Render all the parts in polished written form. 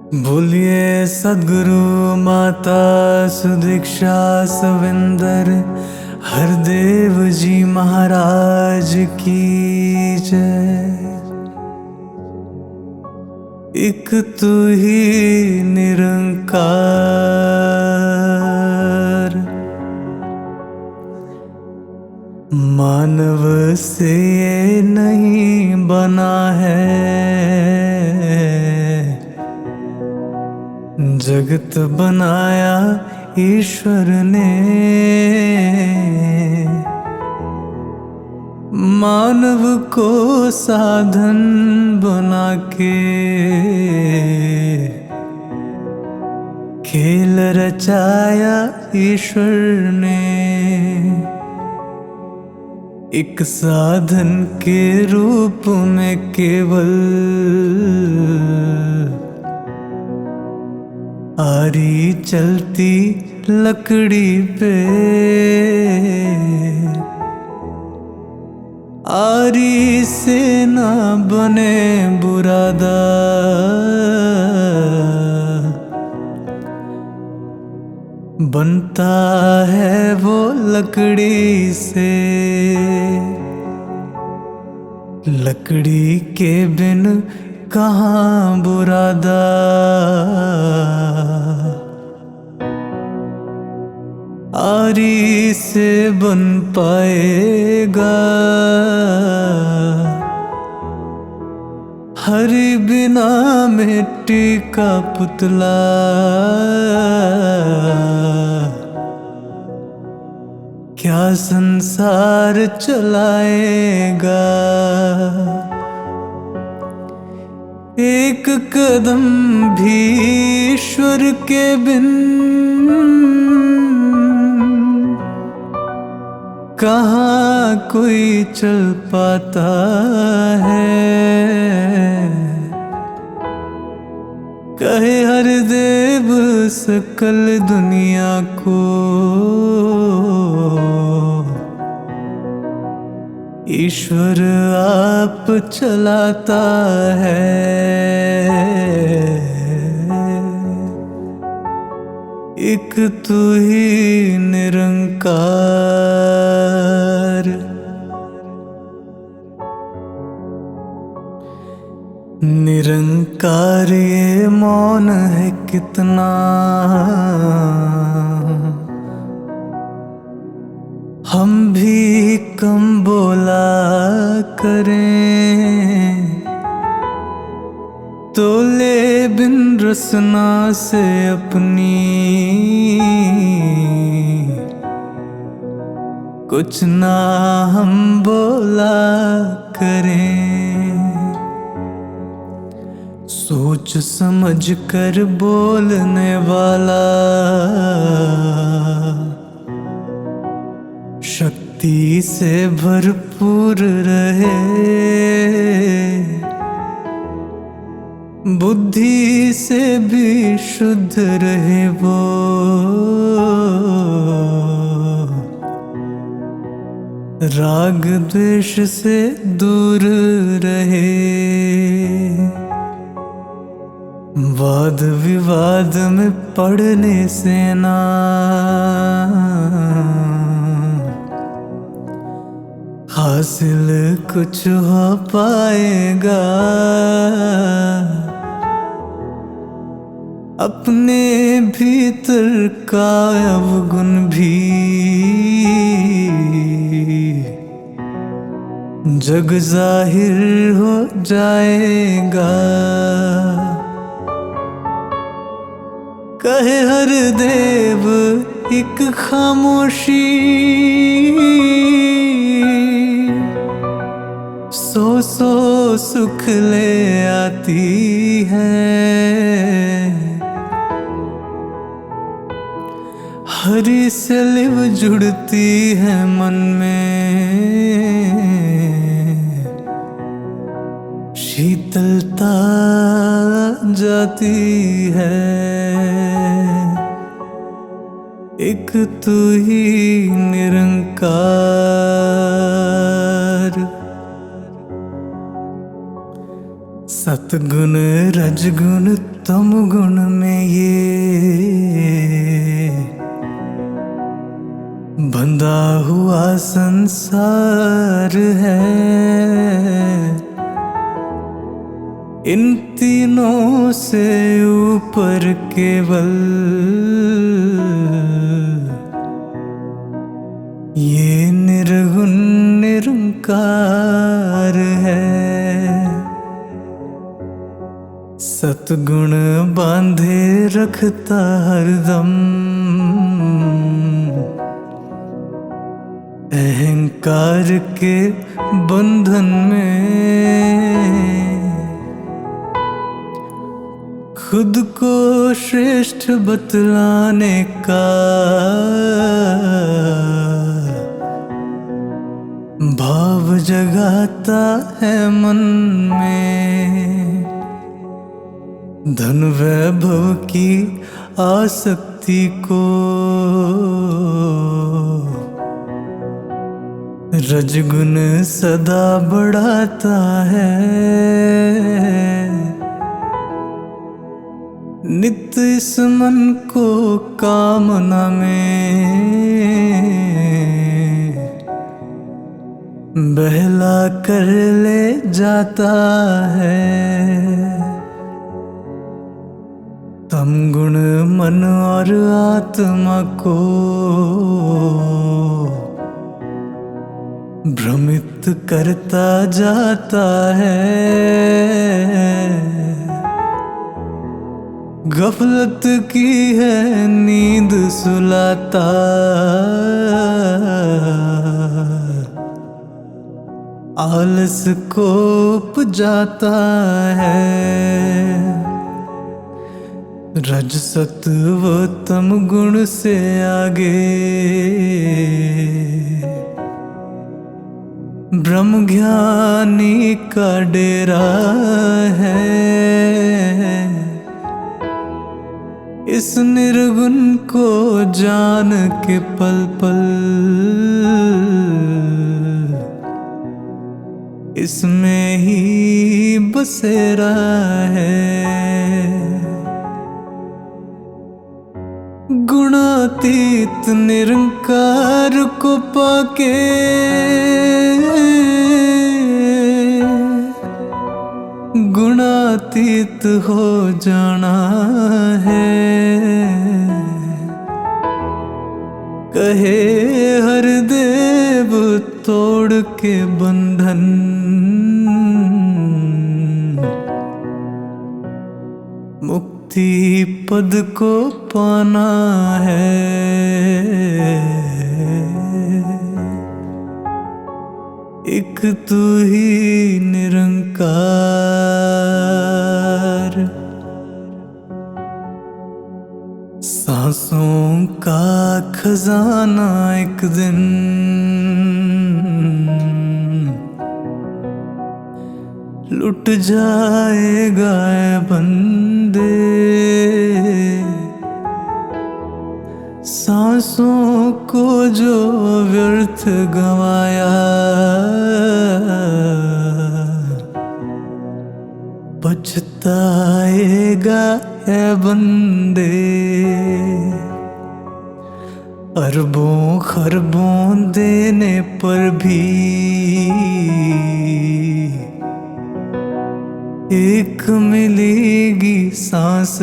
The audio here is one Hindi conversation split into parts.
बोलिए सद्गुरु माता सुदीक्षा सविंदर हरदेव जी महाराज की जय। एक तू ही निरंकार, मानव से ये नहीं बना है, जगत बनाया ईश्वर ने, मानव को साधन बना के खेल रचाया ईश्वर ने। एक साधन के रूप में केवल आरी चलती लकड़ी पे, आरी से ना बने बुरादा, बनता है वो लकड़ी से। लकड़ी के बिन कहाँ बुरादा, आरी से बन पाएगा। हरि बिना मिट्टी का पुतला, क्या संसार चलाएगा। एक कदम भी ईश्वर के बिन कहाँ कोई चल पाता है। कहे हरदेव सकल दुनिया को, ईश्वर आप चलाता है। एक तू ही निरंकार, निरंकार ये मौन है कितना, हम भी कम बोला करें। तोले बिन रसना से अपनी, कुछ ना हम बोला करें। सोच समझ कर बोलने वाला, शक्ति से भरपूर रहे। बुद्धि से भी शुद्ध रहे वो, राग द्वेष से दूर रहे। वाद विवाद में पड़ने से ना, हासिल कुछ हो पाएगा। अपने भीतर का अवगुण भी जग जाहिर हो जाएगा। कहे हरदेव एक खामोशी, सो सो सुख ले आती है। हरि से लिव जुड़ती है मन में, शीतलता जाती है। एक तू ही निरंकार, सतगुण रजगुण तम गुण में ये बंधा हुआ संसार है। इन तीनों से ऊपर केवल ये निर्गुण निरंकार है। सतगुण बांधे रखता हरदम अहंकार के बंधन में। खुद को श्रेष्ठ बतलाने का भाव जगाता है मन में। धन वैभव की आसक्ति को रजगुण सदा बढ़ाता है। नित्य इस मन को कामना में बहला कर ले जाता है। तम गुण मन और आत्मा को भ्रमित करता जाता है। गफलत की है नींद सुलाता, आलस को उपजाता है। रज सत्व तम गुण से आगे ब्रह्म ज्ञानी का डेरा है। इस निर्गुण को जान के पल पल इसमें ही बसेरा है। गुणातीत निरंकार को पाके गुणातीत हो जाना है। कहे हर देव तोड़ के बंधन, मुक्ति पद को पाना है। एक तू ही निरंकार, सांसों का खजाना एक दिन लुट जाएगा ऐ बंदे। सांसों को जो व्यर्थ गंवाया, पछताएगा ऐ बंदे। अरबों खरबों देने पर भी एक मिलेगी सांस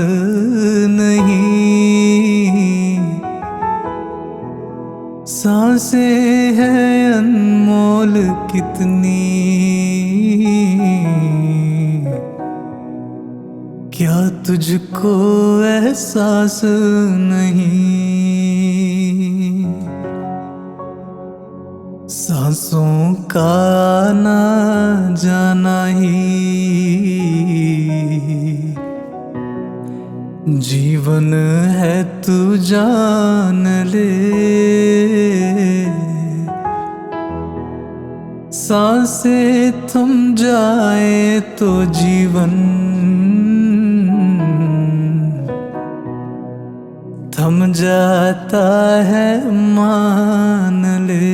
नहीं। सांसें हैं अनमोल कितनी, क्या तुझको एहसास नहीं। सांसों का आना जाना ही जीवन है, तू जान ले। सांसें थम जाए तो जीवन थम जाता है, मान ले।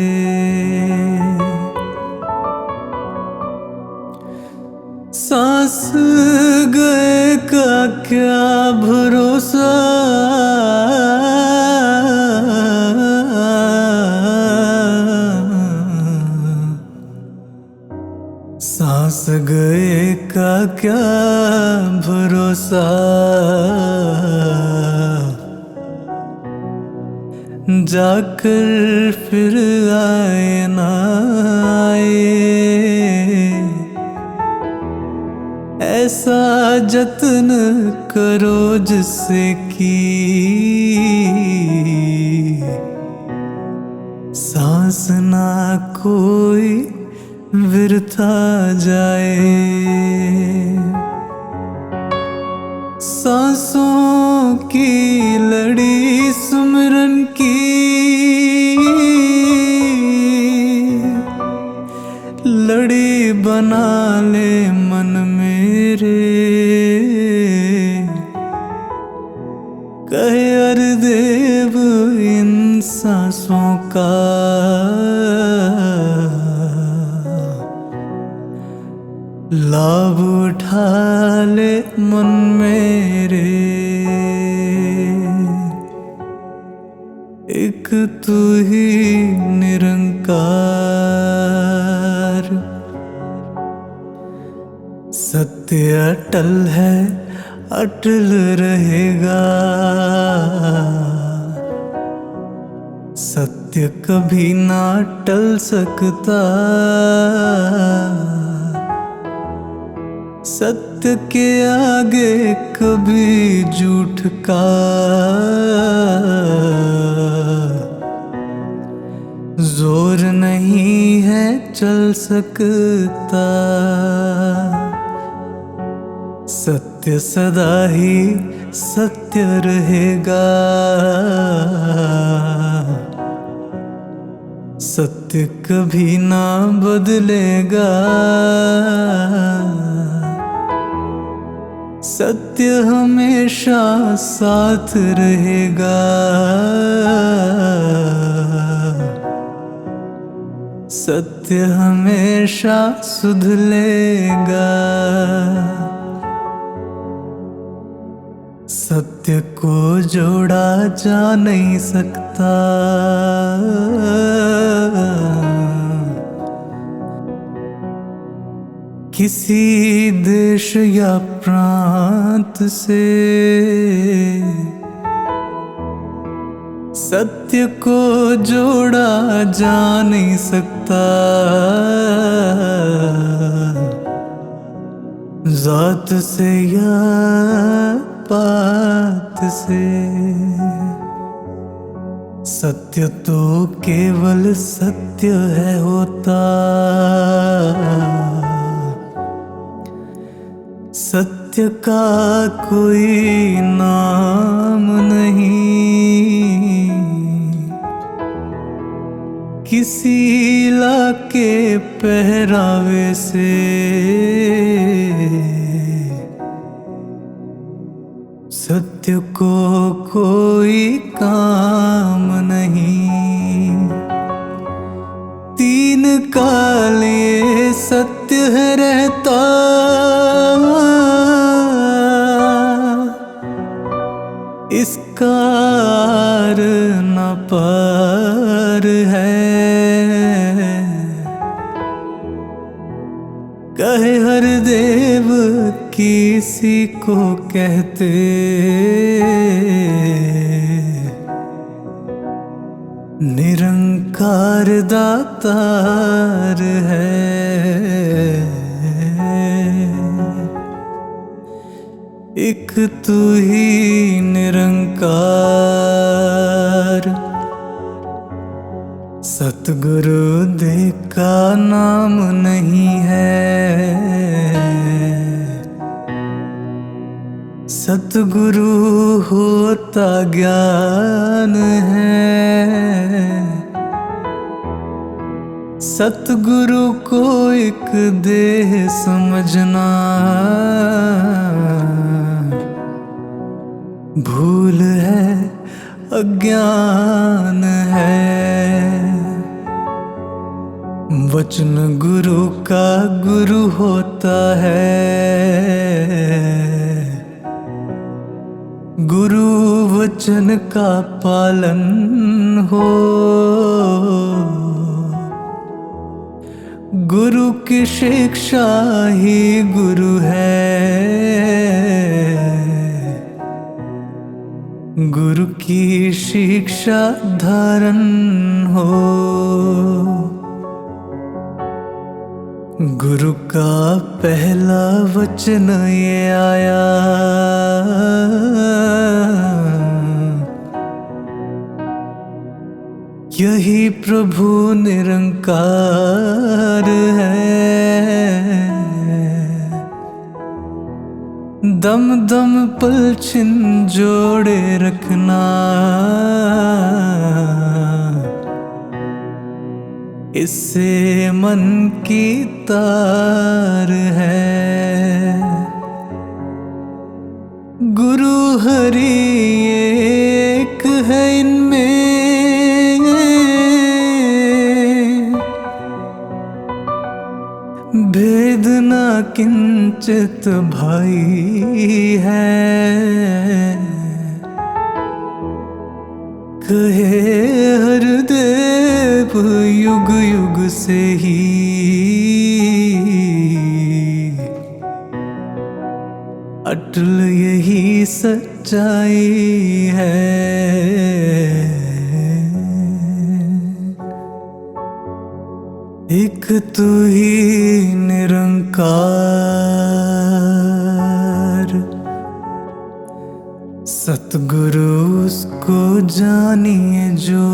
सांस गए का क्या भरोसा, सांस गए का क्या भरोसा, जाकर फिर आए ना आए, ऐसा जतन करो जिससे कि सांस ना कोई वृथा जाए। सांसों की लड़ी सुमिरन की लड़ी बना ले मन मेरे, कहे अरदेव इन सांसों का लाभ उठा ले मन मेरे। एक तू ही निरंकार, सत्य अटल है अटल रहेगा, सत्य कभी ना टल सकता, सत्य के आगे कभी झूठ का जोर नहीं है चल सकता, सत्य सदा ही सत्य रहेगा, सत्य कभी ना बदलेगा, सत्य हमेशा साथ रहेगा, सत्य हमेशा सुध लेगा, सत्य को जोड़ा जा नहीं सकता, किसी देश या प्रांत से, सत्य को जोड़ा जा नहीं सकता, जात से या पात से, सत्य तो केवल सत्य है होता, सत्य का कोई नाम नहीं, किसी इलाके पहरावे से, सत्य को कोई काम नहीं, तीन काल ये सत्य है रहता, इसका आर न पार है, कहे हर देव किसी को कहते, निरंकार दातार है, एक तू ही निरंकार, सतगुरु देव का नाम नहीं है, सतगुरु होता ज्ञान है, सतगुरु को एक देह समझना भूल है अज्ञान है, वचन गुरु का गुरु होता है, गुरु वचन का पालन हो। गुरु की शिक्षा ही गुरु है, गुरु की शिक्षा धारण हो। गुरु का पहला वचन ये आया, यही प्रभु निरंकार है। दम दम पल छिन जोड़े रखना, इससे मन की तार है। गुरु हरि एक है इनमें, भेद ना किंचित भाई है। कहे हरदेव युग युग से ही, अटल यही सच्चाई है। एक तू ही निरंकार, सतगुरु उसको जानिए जो,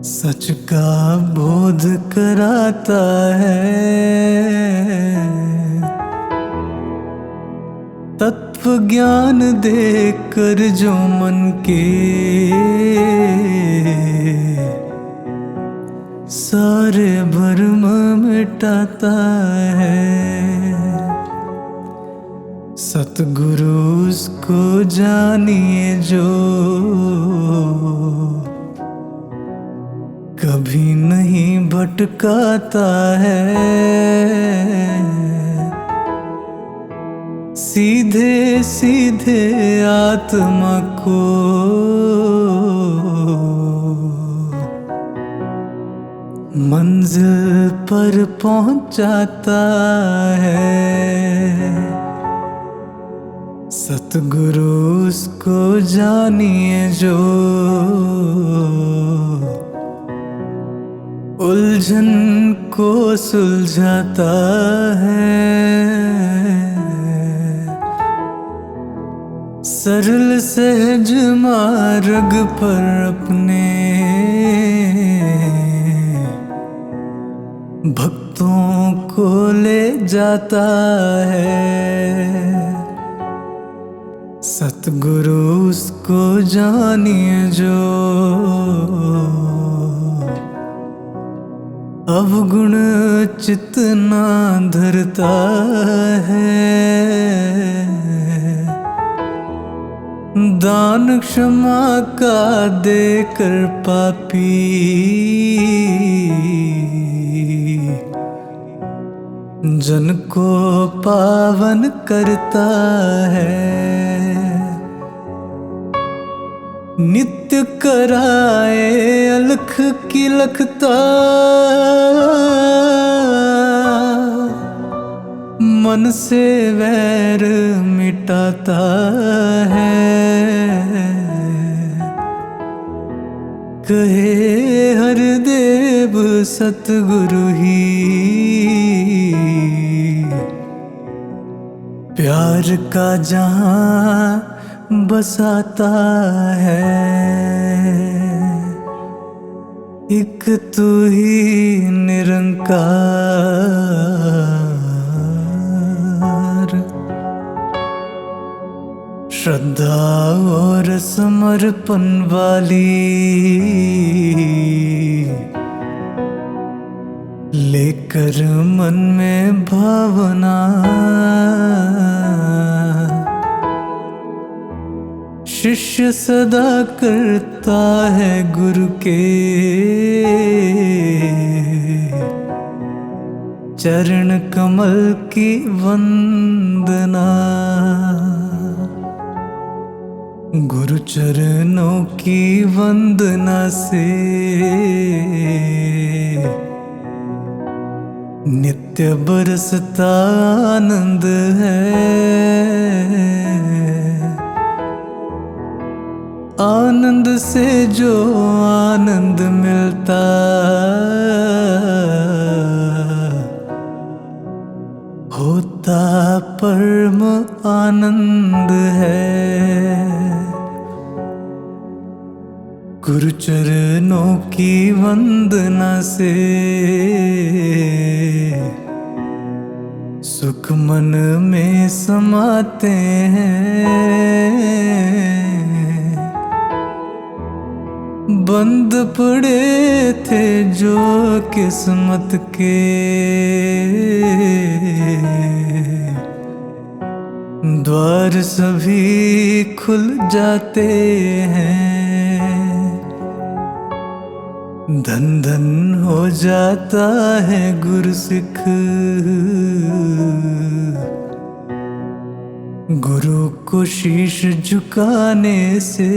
सच का बोध कराता है। तत्व ज्ञान देकर जो मन के सारे भ्रम मिटाता है। सतगुरु उसको जानिए जो, कभी नहीं भटकाता है। सीधे सीधे आत्मा को मंजिल पर पहुंचाता है। सतगुरु उसको जानिए जो, उलझन को सुलझाता है। सरल सहज मार्ग पर अपने भक्तों को ले जाता है। सतगुरु उसको जानिए जो, अवगुण चित्त ना धरता है। दान क्षमा का देकर पापी जन को पावन करता है। नित्य कराए अलख की लखता, मन से वैर मिटाता है। कहे हरदेव सतगुरु ही, प्यार का जहां बसाता है। एक तू ही निरंकार, श्रद्धा और समर्पण वाली लेकर मन में भावना, शिष्य सदा करता है गुरु के चरण कमल की वंदना। गुरु चरणों की वंदना से नित्य बरसता आनंद है। आनंद से जो आनंद मिलता होता परम आनंद है। गुरु चरणों की वंदना से सुख मन में समाते हैं। बंद पड़े थे जो किस्मत के द्वार सभी खुल जाते हैं। धन धन हो जाता है गुरु सिख गुरु को शीश झुकाने से।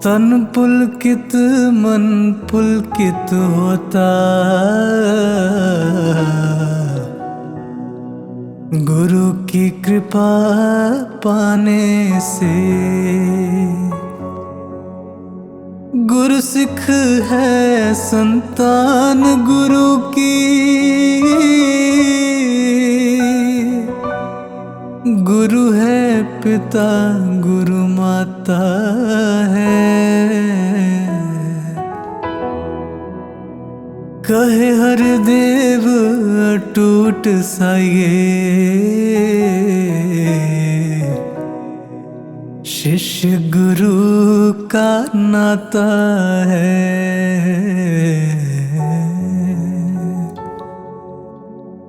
तन पुलकित मन पुलकित होता गुरु की कृपा पाने से। गुरु सिख है संतान गुरु की, गुरु है पिता गुरु माता है। कहे हरदेव अटूट सा ये शिष्य गुरु का नाता है।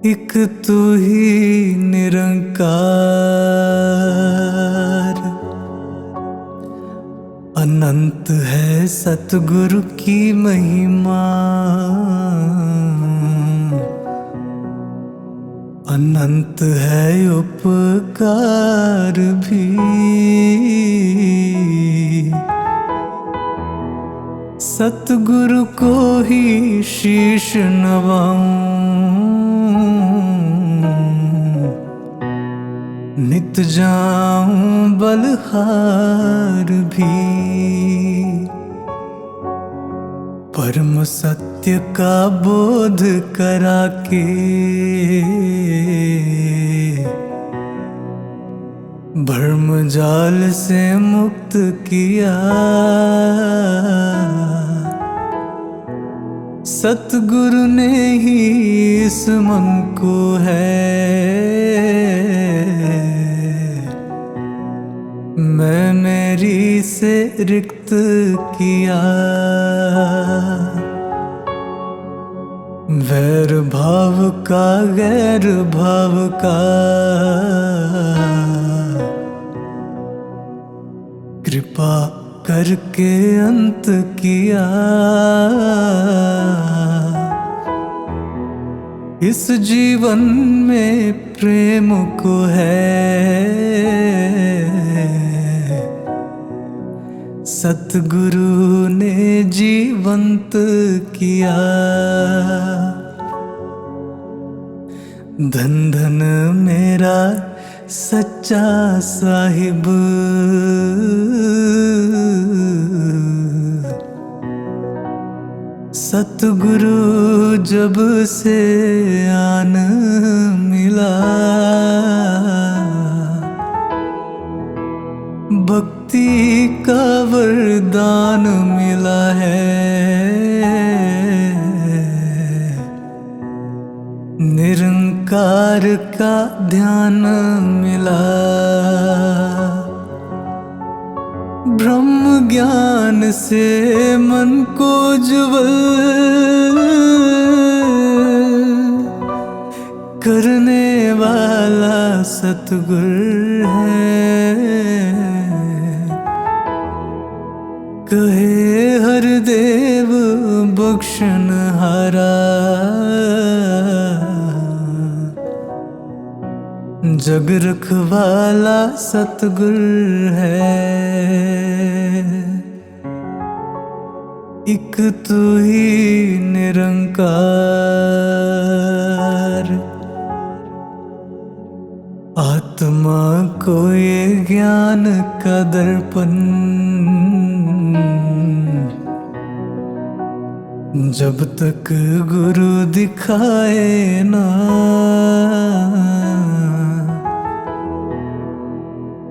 एक तू ही निरंकार अनंत है सतगुरु की महिमा। अनंत है उपकार भी। सतगुरु को ही शीश नवाऊं नित जाऊं बलहार भी। परम सत्य का बोध करा के भ्रम जाल से मुक्त किया। सतगुरु ने ही इस मन को है मैं मेरी से रिक्त किया। वैर भाव का गैर भाव का कृपा करके अंत किया। इस जीवन में प्रेम को है सतगुरु ने जीवंत किया। धन धन मेरा सच्चा साहिब सतगुरु जब से आन मिला। भक्ति का वरदान मिला है। निरंकार का ध्यान मिला। ब्रह्म ज्ञान से मन को ज्वल करने वाला सतगुर है। कहे हर देव बख्शन हारा, जग रखवाला सतगुर है। एक तू ही निरंकार, आत्मा को ये ज्ञान का दर्पण, जब तक गुरु दिखाए ना,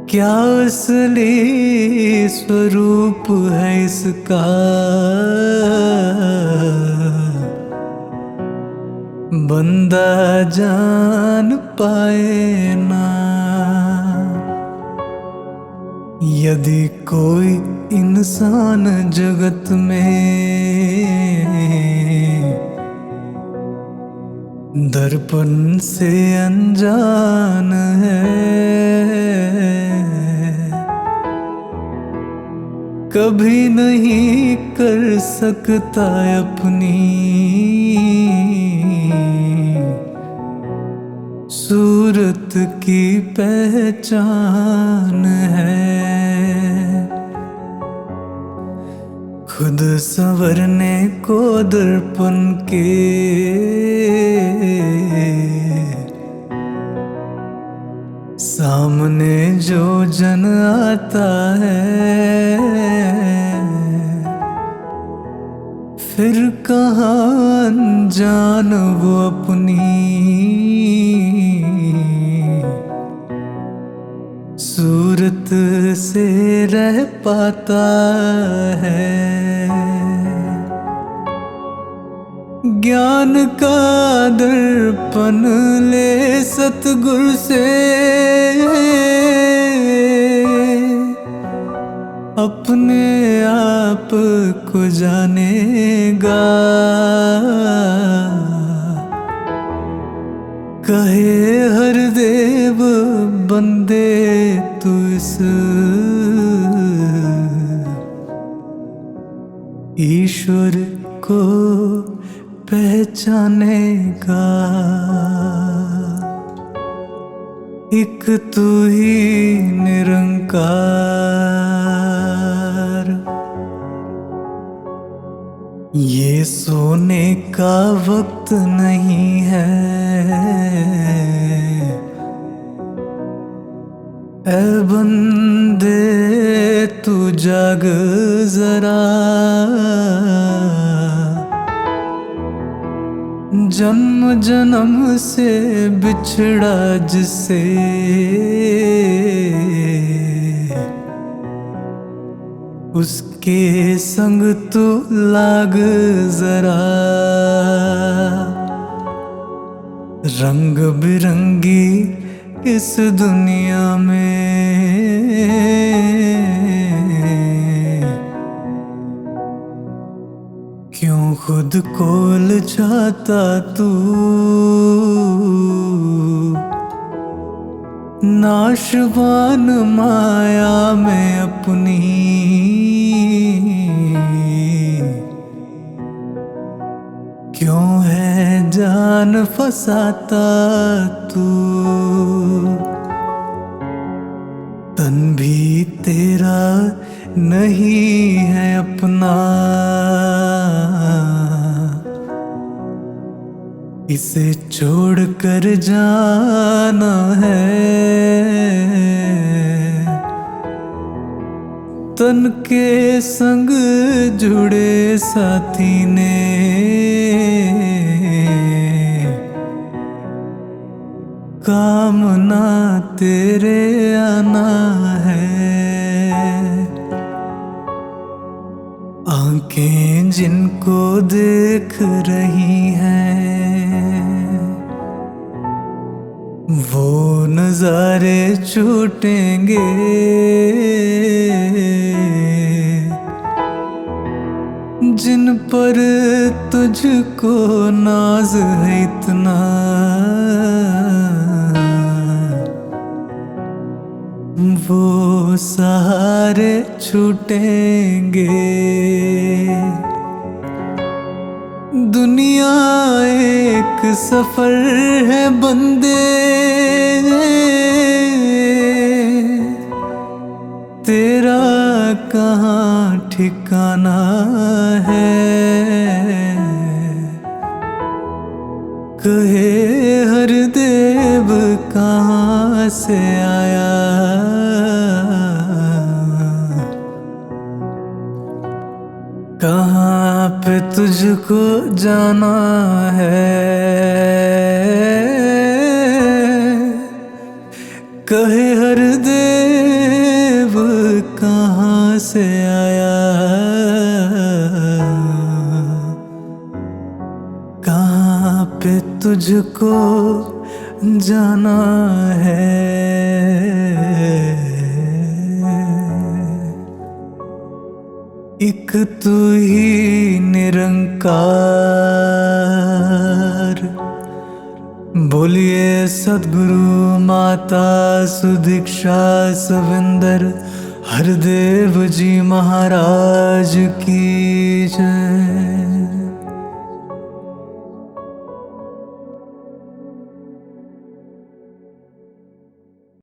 क्या असली स्वरूप है इसका, बंदा जान पाए ना। यदि कोई इंसान जगत में दर्पण से अनजान है, कभी नहीं कर सकता अपनी सूरत की पहचान है। खुद संवरने को दर्पण के सामने जो जन आता है, फिर कहाँ अनजान वो अपनी सूरत से रह पाता है। ज्ञान का दर्पण ले सतगुर से, अपने आप को जानेगा। कहे हर देव बंदे तू इस ईश्वर को पहचानेगा। एक तू ही निरंकार, ये सोने का वक्त नहीं है। ऐ बंदे तू जाग जरा, जन्म जन्म से बिछड़ा जिससे, उसके संग तू लाग जरा। रंग बिरंगी इस दुनिया में क्यों खुद को लजाता तू, नाशवान माया में अपनी क्यों है जान फसाता तू। तन भी तेरा नहीं है अपना, इसे छोड़ कर जाना है। तन के संग जुड़े साथी ने कामना तेरे आना है। आंखें जिनको देख रही हैं वो नजारे छूटेंगे, जिन पर तुझको नाज है इतना वो सहारे छूटेंगे। दुनिया एक सफर है बंदे, तेरा कहाँ ठिकाना है। कहे हर देव कहाँ से आया, कहाँ पे तुझको जाना है। कहे हर देव कहाँ से आया, कहाँ पे तुझको जाना है। एक तू ही निरंकार, बोलिए सद्गुरु माता सुदीक्षा सविंदर हरदेव जी महाराज की जय।